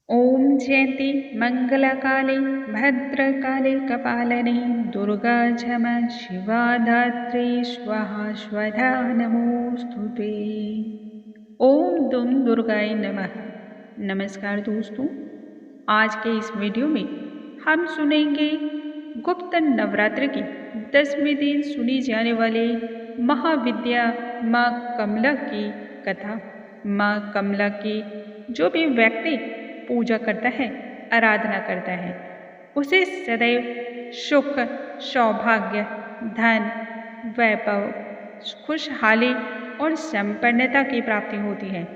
ओम जयंती मंगलाकाले भद्रकाले कपालने दुर्गा क्षमा शिवा धात्री स्वाहा स्वधा नमोस्तुते। ओम दुम दुर्गाय नमः। नमस्कार दोस्तों, आज के इस वीडियो में हम सुनेंगे गुप्त नवरात्र की 10वें दिन सुनी जाने वाले महाविद्या माँ कमला की कथा। माँ कमला की जो भी व्यक्ति पूजा करता है, आराधना करता है, उसे सदैव सुख, सौभाग्य, धन, वैभव, खुशहाली और संपन्नता की प्राप्ति होती है।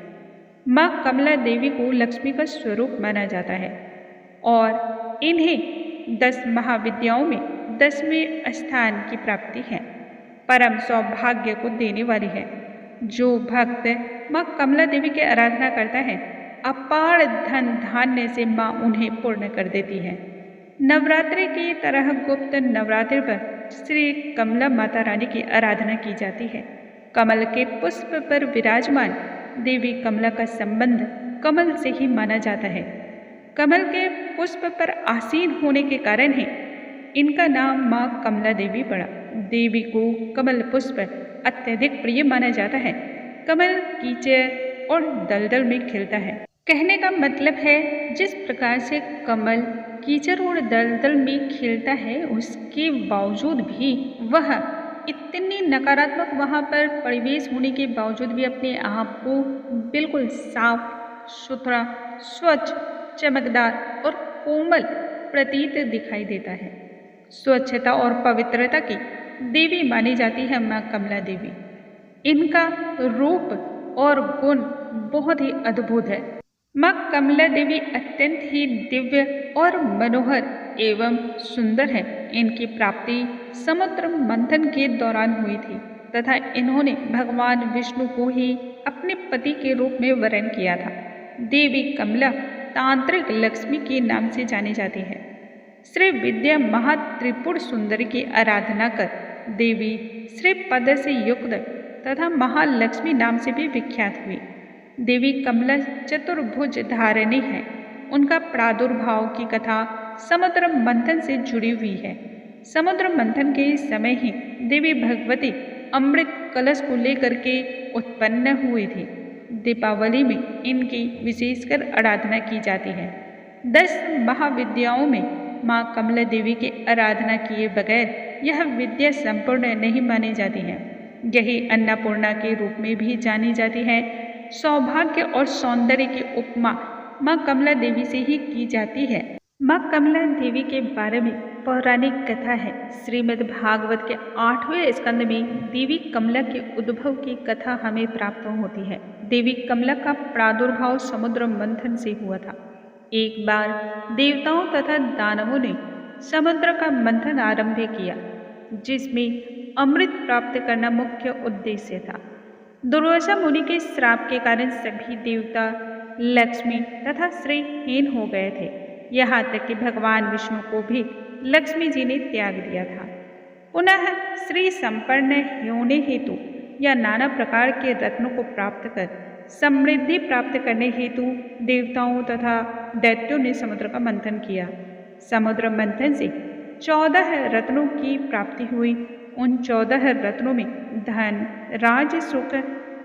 माँ कमला देवी को लक्ष्मी का स्वरूप माना जाता है और इन्हें 10 महाविद्याओं में 10वें स्थान की प्राप्ति है। परम सौभाग्य को देने वाली है। जो भक्त माँ कमला देवी की आराधना करता है, अपार धन धान्य से माँ उन्हें पूर्ण कर देती है। नवरात्रि की तरह गुप्त नवरात्रि पर श्री कमला माता रानी की आराधना की जाती है। कमल के पुष्प पर विराजमान देवी कमला का संबंध कमल से ही माना जाता है। कमल के पुष्प पर आसीन होने के कारण ही इनका नाम माँ कमला देवी पड़ा। देवी को कमल पुष्प अत्यधिक प्रिय माना जाता है। कमल कीचड़ और दलदल में खिलता है। कहने का मतलब है, जिस प्रकार से कमल कीचड़ और दलदल में खिलता है, उसके बावजूद भी वह इतनी नकारात्मक वहाँ पर परिवेश होने के बावजूद भी अपने आप को बिल्कुल साफ सुथरा, स्वच्छ, चमकदार और कोमल प्रतीत दिखाई देता है। स्वच्छता और पवित्रता की देवी मानी जाती है माँ कमला देवी। इनका रूप और गुण बहुत ही अद्भुत है। माँ कमला देवी अत्यंत ही दिव्य और मनोहर एवं सुंदर है। इनकी प्राप्ति समुद्र मंथन के दौरान हुई थी तथा इन्होंने भगवान विष्णु को ही अपने पति के रूप में वरण किया था। देवी कमला तांत्रिक लक्ष्मी के नाम से जानी जाती है। श्री विद्या महात्रिपुर सुंदरी की आराधना कर देवी श्री पद से युक्त तथा महालक्ष्मी नाम से भी विख्यात हुई। देवी कमला चतुर्भुज धारिणी है। उनका प्रादुर्भाव की कथा समुद्र मंथन से जुड़ी हुई है। समुद्र मंथन के समय ही देवी भगवती अमृत कलश को लेकर के उत्पन्न हुई थी। दीपावली में इनकी विशेषकर आराधना की जाती है। 10 महाविद्याओं में माँ कमला देवी की आराधना किए बगैर यह विद्या संपूर्ण नहीं मानी जाती है। यही अन्नपूर्णा के रूप में भी जानी जाती है। सौभाग्य और सौंदर्य की उपमा माँ कमला देवी से ही की जाती है। माँ कमला देवी के बारे में पौराणिक कथा है। श्रीमद् भागवत के 8वें स्कंद में देवी कमला के उद्भव की कथा हमें प्राप्त होती है। देवी कमला का प्रादुर्भाव समुद्र मंथन से हुआ था। एक बार देवताओं तथा दानवों ने समुद्र का मंथन आरंभ किया, जिसमें अमृत प्राप्त करना मुख्य उद्देश्य था। दुर्वासा मुनि के श्राप के कारण सभी देवता लक्ष्मी तथा श्रीहीन हो गए थे। यहाँ तक कि भगवान विष्णु को भी लक्ष्मी जी ने त्याग दिया था। पुनः श्री संपन्न होने हेतु या नाना प्रकार के रत्नों को प्राप्त कर समृद्धि प्राप्त करने हेतु देवताओं तथा दैत्यों ने समुद्र का मंथन किया। समुद्र मंथन से 14 रत्नों की प्राप्ति हुई। उन 14 रत्नों में धन, राज, सुख,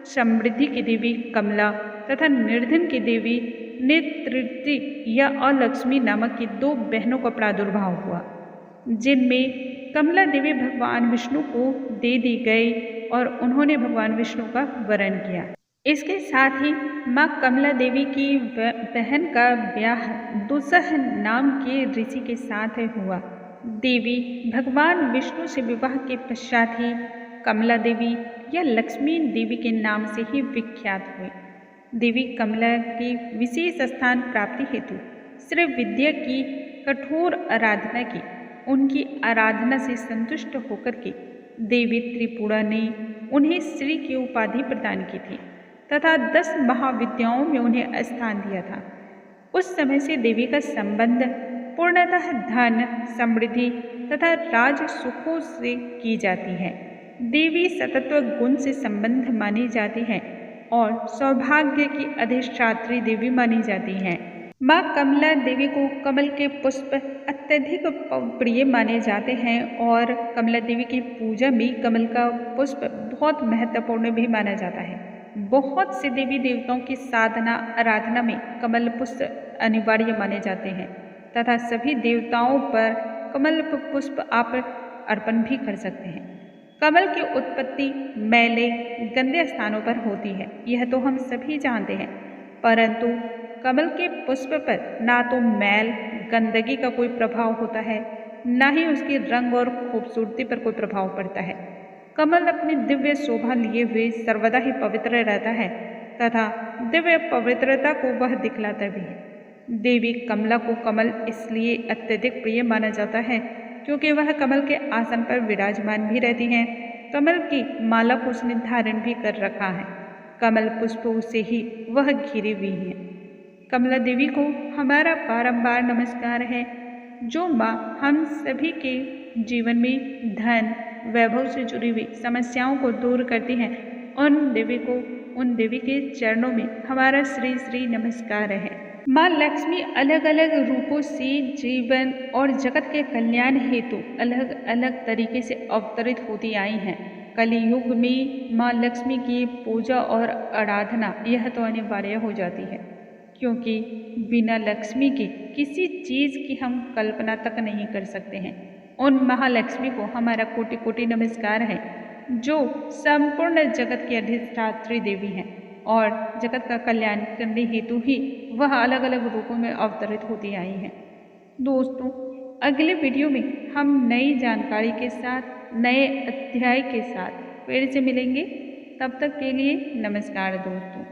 समृद्धि की देवी कमला तथा निर्धन की देवी नेत्रृति या अलक्ष्मी नामक की 2 बहनों का प्रादुर्भाव हुआ, जिनमें कमला देवी भगवान विष्णु को दे दी गई और उन्होंने भगवान विष्णु का वरण किया। इसके साथ ही माँ कमला देवी की बहन का ब्याह दुसह नाम के ऋषि के साथ हुआ। देवी भगवान विष्णु से विवाह के पश्चात ही कमला देवी या लक्ष्मी देवी के नाम से ही विख्यात हुई। देवी कमला की विशेष स्थान प्राप्ति हेतु श्री विद्या की कठोर आराधना की। उनकी आराधना से संतुष्ट होकर के देवी त्रिपुरा ने उन्हें श्री की उपाधि प्रदान की थी तथा 10 महाविद्याओं में उन्हें स्थान दिया था। उस समय से देवी का संबंध पूर्णतः धन, समृद्धि तथा राज सुखों से की जाती है। देवी सतत्व गुण से संबंध मानी जाती है और सौभाग्य की अधिष्ठात्री देवी मानी जाती है। माँ कमला देवी को कमल के पुष्प अत्यधिक प्रिय माने जाते हैं और कमला देवी की पूजा में कमल का पुष्प बहुत महत्वपूर्ण भी माना जाता है। बहुत से देवी देवताओं की साधना आराधना में कमल पुष्प अनिवार्य माने जाते हैं तथा सभी देवताओं पर कमल पुष्प आप अर्पण भी कर सकते हैं। कमल की उत्पत्ति मैले गंदे स्थानों पर होती है, यह तो हम सभी जानते हैं, परंतु कमल के पुष्प पर ना तो मैल गंदगी का कोई प्रभाव होता है, ना ही उसके रंग और खूबसूरती पर कोई प्रभाव पड़ता है। कमल अपनी दिव्य शोभा लिए हुए सर्वदा ही पवित्र रहता है तथा दिव्य पवित्रता को वह दिखलाता भी है। देवी कमला को कमल इसलिए अत्यधिक प्रिय माना जाता है क्योंकि वह कमल के आसन पर विराजमान भी रहती हैं। कमल की माला को उसने धारण भी कर रखा है। कमल पुष्पों से ही वह घिरी हुई है। कमला देवी को हमारा बारंबार नमस्कार है, जो माँ हम सभी के जीवन में धन वैभव से जुड़ी हुई समस्याओं को दूर करती हैं। उन देवी के चरणों में हमारा श्री श्री नमस्कार है। माँ लक्ष्मी अलग अलग रूपों से जीवन और जगत के कल्याण हेतु अलग अलग तरीके से अवतरित होती आई हैं। कलियुग में माँ लक्ष्मी की पूजा और आराधना यह तो अनिवार्य हो जाती है, क्योंकि बिना लक्ष्मी के किसी चीज़ की हम कल्पना तक नहीं कर सकते हैं। उन महालक्ष्मी को हमारा कोटि कोटि नमस्कार है, जो संपूर्ण जगत की अधिष्ठात्री देवी हैं और जगत का कल्याण करने हेतु ही वह अलग अलग रूपों में अवतरित होती आई हैं। दोस्तों, अगले वीडियो में हम नई जानकारी के साथ नए अध्याय के साथ फिर से मिलेंगे। तब तक के लिए नमस्कार दोस्तों।